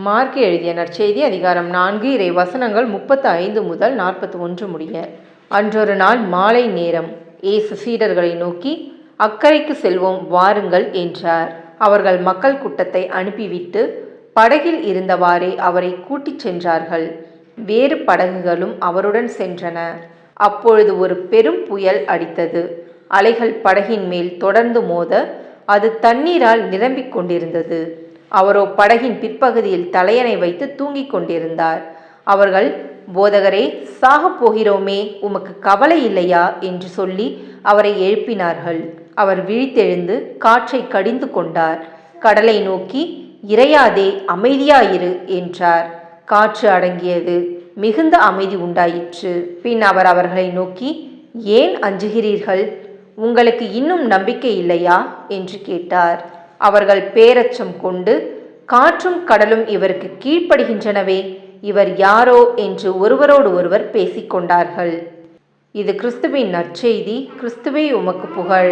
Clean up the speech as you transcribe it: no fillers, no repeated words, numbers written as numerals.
Mark எழுதிய நற்செய்தி அதிகாரம் 4 இறை வசனங்கள் 35 முதல் 41 முடிய. அன்றொரு நாள் மாலை நேரம். இயேசு சீடர்களை நோக்கி, அக்கரைக்கு செல்வோம் வாருங்கள் என்றார். அவர்கள் மக்கள் கூட்டத்தை அனுப்பிவிட்டு படகில் இருந்தவாறே அவரை கூட்டிச் சென்றார்கள். வேறு படகுகளும் அவருடன் சென்றன. அப்பொழுது ஒரு பெரும் புயல் அடித்தது. அலைகள் படகின் மேல் தொடர்ந்து மோத அது தண்ணீரால் நிரம்பிக் கொண்டிருந்தது. அவரோ படகின் பிற்பகுதியில் தலையணை வைத்து தூங்கிக் கொண்டிருந்தார். அவர்கள், போதகரே, சாகப் போகிறோமே, உமக்கு கவலை இல்லையா என்று சொல்லி அவரை எழுப்பினார்கள். அவர் விழித்தெழுந்து காற்றை கடிந்து கொண்டார். கடலை நோக்கி, இறையாதே, அமைதியாயிரு என்றார். காற்று அடங்கியது. மிகுந்த அமைதி உண்டாயிற்று. பின் அவர் அவர்களை நோக்கி, ஏன் அஞ்சுகிறீர்கள்? உங்களுக்கு இன்னும் நம்பிக்கை இல்லையா என்று கேட்டார். அவர்கள் பேரச்சம் கொண்டு, காற்றும் கடலும் இவருக்கு கீழ்ப்படுகின்றனவே, இவர் யாரோ என்று ஒருவரோடு ஒருவர் பேசிக்கொண்டார்கள். இது கிறிஸ்துவின் நற்செய்தி. கிறிஸ்துவே உமக்கு புகழ்.